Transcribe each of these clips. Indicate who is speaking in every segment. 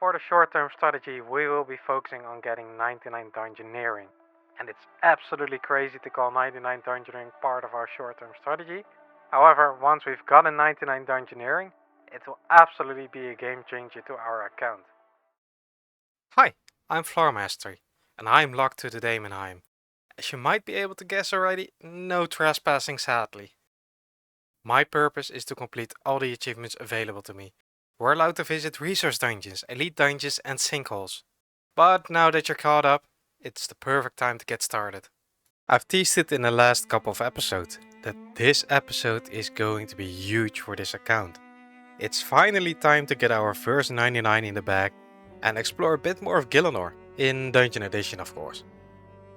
Speaker 1: For the short-term strategy, we will be focusing on getting 99 Dungeoneering. And it's absolutely crazy to call 99 Dungeoneering part of our short-term strategy. However, once we've gotten 99 Dungeoneering, it will absolutely be a game changer to our account.
Speaker 2: Hi, I'm Floormaster, and I'm locked to the Daemonheim. As you might be able to guess already, no trespassing sadly. My purpose is to complete all the achievements available to me. We're allowed to visit resource dungeons, elite dungeons and sinkholes. But now that you're caught up, it's the perfect time to get started. I've teased it in the last couple of episodes that this episode is going to be huge for this account. It's finally time to get our first 99 in the bag and explore a bit more of Gielinor, in Dungeon Edition of course.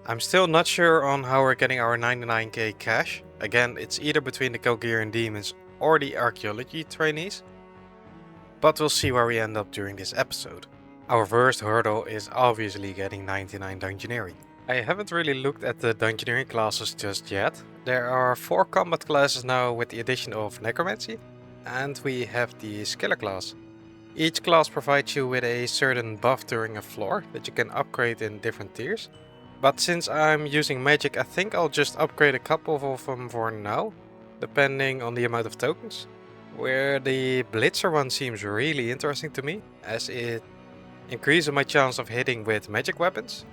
Speaker 2: I'm still not sure on how we're getting our 99k cash. Again, it's either between the Kogirian demons or the archaeology trainees. But we'll see where we end up during this episode. Our first hurdle is obviously getting 99 Dungeoneering. I haven't really looked at the Dungeoneering classes just yet. There are 4 combat classes now with the addition of Necromancy, and we have the Skiller class. Each class provides you with a certain buff during a floor that you can upgrade in different tiers. But since I'm using magic, I think I'll just upgrade a couple of them for now, depending on the amount of tokens. Where the Blitzer one seems really interesting to me, as it increases my chance of hitting with magic weapons.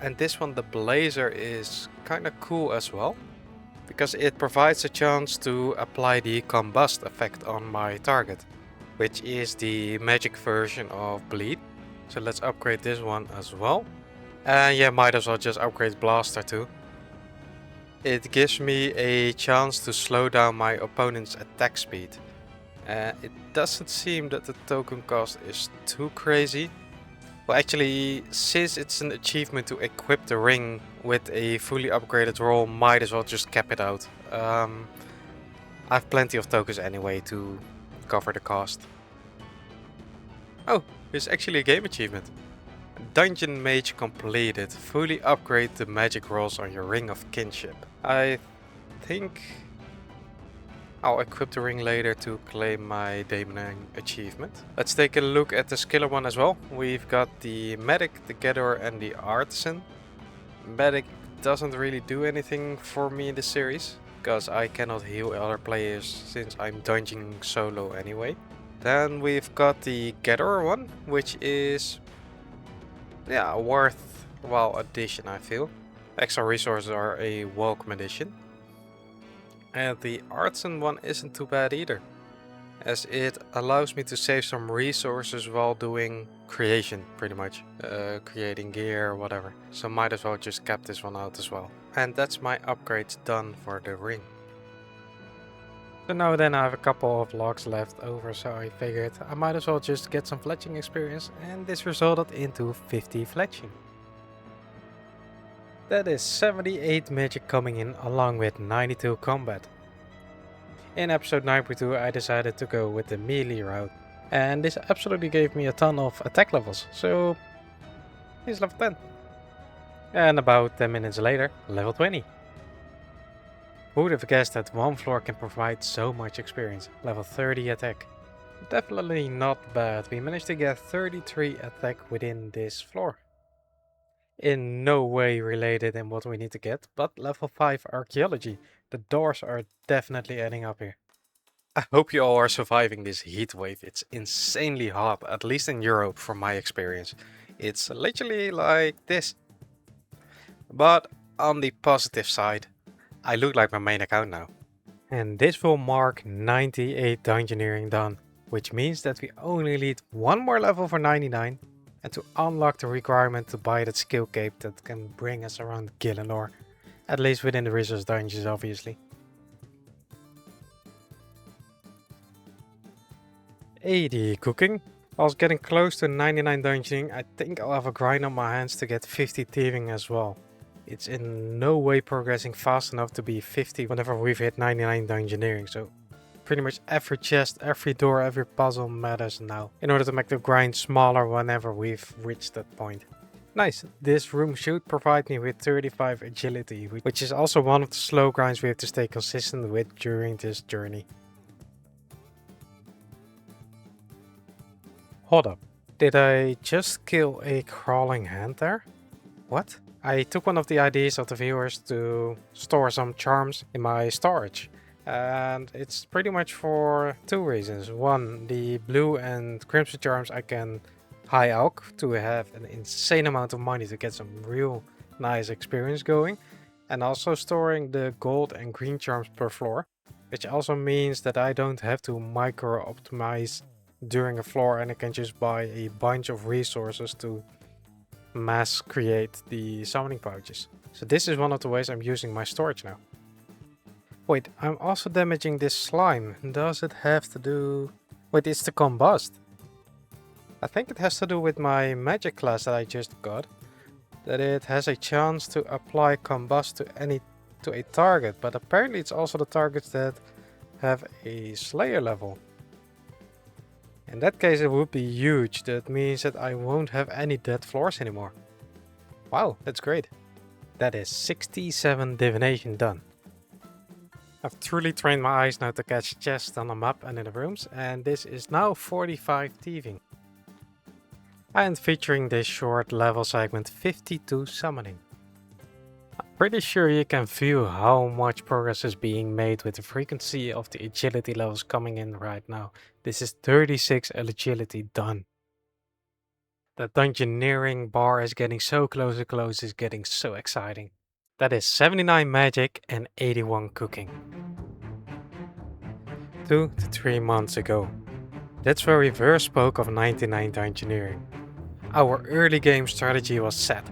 Speaker 2: And this one, the Blazer, is kinda cool as well, because it provides a chance to apply the combust effect on my target, which is the magic version of bleed. So let's upgrade this one as well. And yeah, might as well just upgrade Blaster too. It gives me a chance to slow down my opponent's attack speed. It doesn't seem that the token cost is too crazy. Well, actually, since it's an achievement to equip the ring with a fully upgraded roll, might as well just cap it out. I have plenty of tokens anyway to cover the cost. Oh, here's actually a game achievement. Dungeon Mage completed. Fully upgrade the magic rolls on your Ring of Kinship. I think I'll equip the ring later to claim my Daemonheim achievement. Let's take a look at the skiller one as well. We've got the Medic, the Gatherer and the Artisan. Medic doesn't really do anything for me in this series, because I cannot heal other players since I'm dungeoning solo anyway. Then we've got the Gatherer one, which is a worthwhile addition, I feel. Extra resources are a welcome addition. And the Artisan one isn't too bad either, as it allows me to save some resources while doing creation, pretty much. Creating gear or whatever. So might as well just cap this one out as well. And that's my upgrades done for the ring. So now then I have a couple of logs left over, so I figured I might as well just get some fletching experience, and this resulted into 50 fletching. That is 78 magic coming in along with 92 combat. In episode 9.2 I decided to go with the melee route, and this absolutely gave me a ton of attack levels, so here's level 10. And about 10 minutes later, level 20. Who would have guessed that one floor can provide so much experience? Level 30 attack. Definitely not bad. We managed to get 33 attack within this floor. In no way related in what we need to get, but level 5 archaeology. The doors are definitely adding up here. I hope you all are surviving this heat wave. It's insanely hot, at least in Europe from my experience. It's literally like this. But on the positive side, I look like my main account now. And this will mark 98 Dungeoneering done, which means that we only need one more level for 99 and to unlock the requirement to buy that skillcape that can bring us around Gielinor, at least within the resource dungeons obviously. 80 cooking. I was getting close to 99 dungeoning. I think I'll have a grind on my hands to get 50 thieving as well. It's in no way progressing fast enough to be 50 whenever we've hit 99 Dungeoneering, so pretty much every chest, every door, every puzzle matters now, in order to make the grind smaller whenever we've reached that point. Nice, this room should provide me with 35 agility, which is also one of the slow grinds we have to stay consistent with during this journey. Hold up, Did I just kill a crawling hand there? What? I took one of the IDs of the viewers to store some charms in my storage. And it's pretty much for two reasons. One, the blue and crimson charms I can high alch to have an insane amount of money to get some real nice experience going. And also storing the gold and green charms per floor, which also means that I don't have to micro optimize during a floor and I can just buy a bunch of resources to mass create the summoning pouches. So this is one of the ways I'm using my storage now. Wait, I'm also damaging this slime. Does it have to do... Wait, it's the combust. I think it has to do with my magic class that I just got. That it has a chance to apply combust to a target, but apparently it's also the targets that have a Slayer level. In that case it would be huge. That means that I won't have any dead floors anymore. Wow, that's great. That is 67 divination done. I've truly trained my eyes now to catch chests on the map and in the rooms, and this is now 45 thieving. And featuring this short level segment 52 summoning. I'm pretty sure you can feel how much progress is being made with the frequency of the agility levels coming in right now. This is 36 agility done. The Dungeoneering bar is getting so close and close, is getting so exciting. That is 79 magic and 81 cooking. 2 to 3 months ago. That's where we first spoke of 99 Dungeoneering. Our early game strategy was set.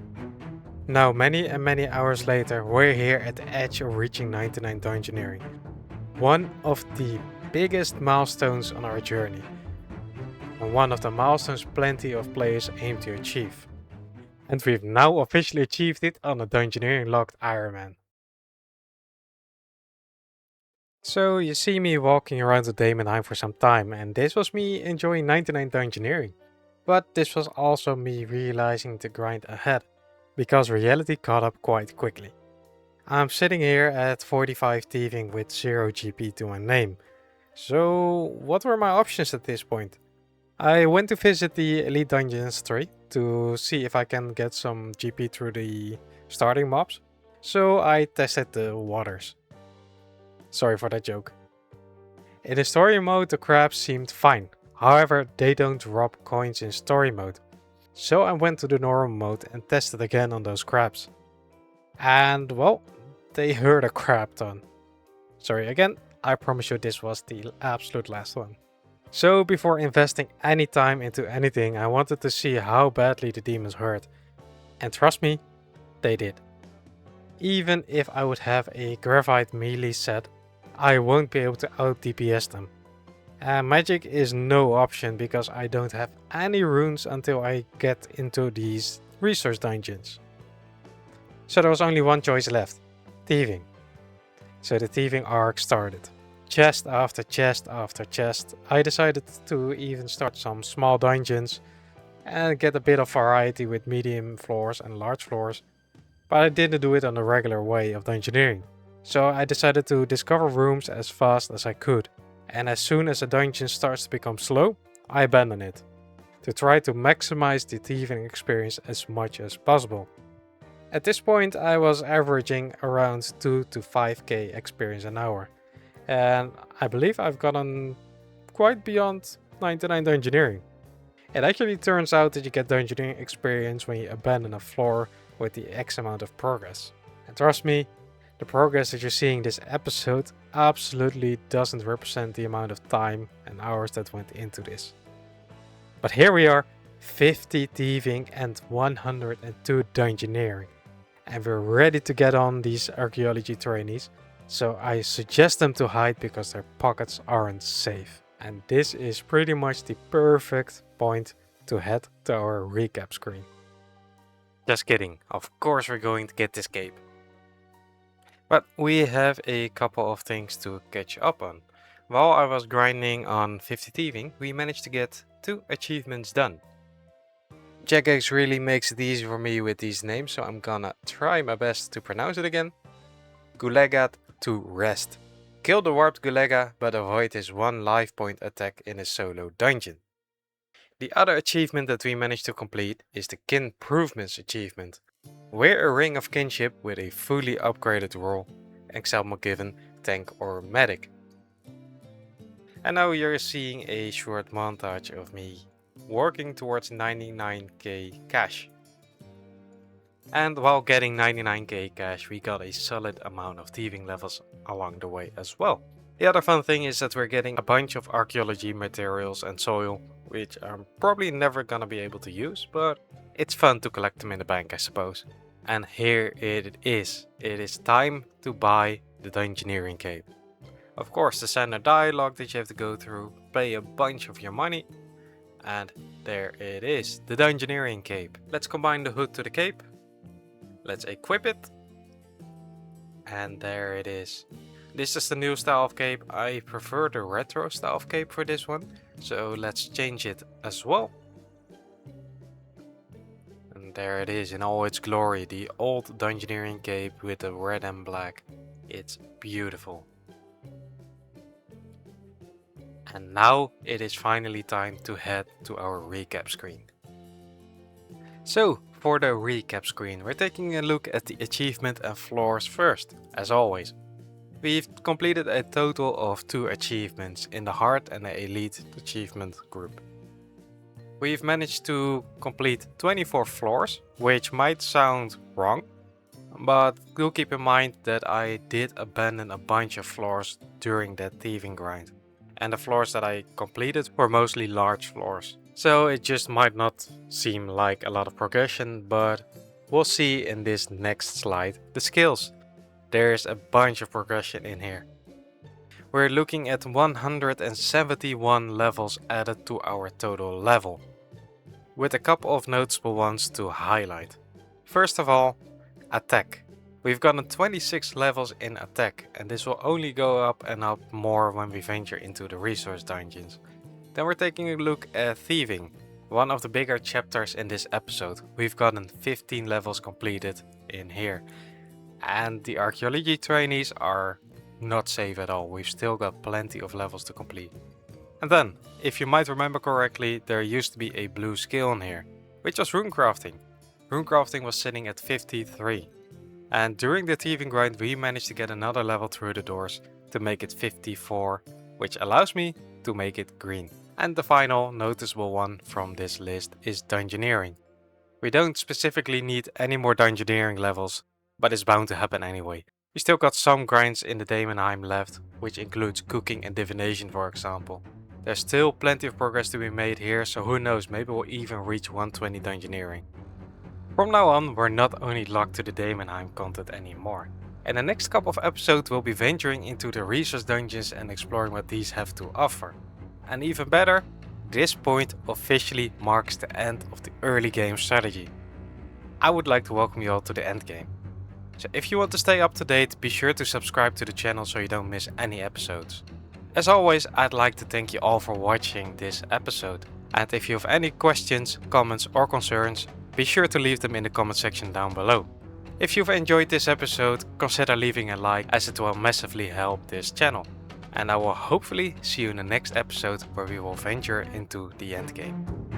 Speaker 2: Now many and many hours later, we're here at the edge of reaching 99 Dungeoneering. One of the biggest milestones on our journey. And one of the milestones plenty of players aim to achieve. And we've now officially achieved it on a Dungeoneering locked Ironman. So you see me walking around the Daemonheim for some time, and this was me enjoying 99 Dungeoneering. But this was also me realizing the grind ahead, because reality caught up quite quickly. I'm sitting here at 45 thieving with 0 GP to my name. So what were my options at this point? I went to visit the Elite Dungeons 3 to see if I can get some GP through the starting mobs. So I tested the waters. Sorry for that joke. In the story mode the crabs seemed fine. However, they don't drop coins in story mode. So I went to the normal mode and tested again on those crabs. And well, they hurt a crap ton. Sorry again, I promise you this was the absolute last one. So before investing any time into anything, I wanted to see how badly the demons hurt. And trust me, they did. Even if I would have a graphite melee set, I won't be able to out DPS them. And magic is no option because I don't have any runes until I get into these resource dungeons. So there was only one choice left, thieving. So the thieving arc started. Chest after chest after chest. I decided to even start some small dungeons and get a bit of variety with medium floors and large floors, but I didn't do it on the regular way of dungeoneering. So I decided to discover rooms as fast as I could. And as soon as a dungeon starts to become slow, I abandon it, to try to maximize the thieving experience as much as possible. At this point I was averaging around 2 to 5k experience an hour, and I believe I've gotten quite beyond 99 Dungeoneering. It actually turns out that you get Dungeoneering experience when you abandon a floor with the X amount of progress. And trust me, the progress that you're seeing this episode absolutely doesn't represent the amount of time and hours that went into this. But here we are, 50 thieving and 102 dungeoneering. And we're ready to get on these archaeology trainees, so I suggest them to hide because their pockets aren't safe. And this is pretty much the perfect point to head to our recap screen. Just kidding, of course we're going to get this cape. But we have a couple of things to catch up on. While I was grinding on 50 thieving, we managed to get 2 achievements done. Jagex really makes it easy for me with these names, so I'm gonna try my best to pronounce it again. Gulegat to rest. Kill the warped Gulega, but avoid his 1 life point attack in a solo dungeon. The other achievement that we managed to complete is the Kin Improvements achievement. Wear a ring of kinship with a fully upgraded role, example given tank or medic. And now you're seeing a short montage of me working towards 99k cash. And while getting 99k cash, we got a solid amount of thieving levels along the way as well. The other fun thing is that we're getting a bunch of archaeology materials and soil, which I'm probably never gonna be able to use, but it's fun to collect them in the bank, I suppose. And here it is. It is time to buy the Dungeoneering cape. Of course, the standard dialogue that you have to go through, pay a bunch of your money, and there it is, the Dungeoneering cape. Let's combine the hood to the cape. Let's equip it. And there it is. This is the new style of cape. I prefer the retro style of cape for this one, so let's change it as well. And there it is in all its glory, the old Dungeoneering cape with the red and black. It's beautiful. And now it is finally time to head to our recap screen. So, for the recap screen, we're taking a look at the achievement and floors first, as always. We've completed a total of 2 achievements in the hard and the elite achievement group. We've managed to complete 24 floors, which might sound wrong, but do keep in mind that I did abandon a bunch of floors during that thieving grind. And the floors that I completed were mostly large floors. So it just might not seem like a lot of progression, but we'll see in this next slide the skills. There's a bunch of progression in here. We're looking at 171 levels added to our total level, with a couple of noticeable ones to highlight. First of all, attack. We've gotten 26 levels in attack, and this will only go up and up more when we venture into the resource dungeons. Then we're taking a look at thieving, one of the bigger chapters in this episode. We've gotten 15 levels completed in here. And the archaeology trainees are not safe at all. We've still got plenty of levels to complete. And then, if you might remember correctly, there used to be a blue skill in here, which was runecrafting. Runecrafting was sitting at 53. And during the thieving grind we managed to get another level through the doors to make it 54, which allows me to make it green. And the final noticeable one from this list is Dungeoneering. We don't specifically need any more Dungeoneering levels, but it's bound to happen anyway. We still got some grinds in the Daemonheim left, which includes cooking and divination for example. There's still plenty of progress to be made here, so who knows, maybe we'll even reach 120 Dungeoneering. From now on, we're not only locked to the Daemonheim content anymore. In the next couple of episodes we'll be venturing into the resource dungeons and exploring what these have to offer. And even better, this point officially marks the end of the early game strategy. I would like to welcome you all to the end game. So if you want to stay up to date, be sure to subscribe to the channel so you don't miss any episodes. As always, I'd like to thank you all for watching this episode. And if you have any questions, comments or concerns, be sure to leave them in the comment section down below. If you've enjoyed this episode, consider leaving a like as it will massively help this channel. And I will hopefully see you in the next episode where we will venture into the endgame.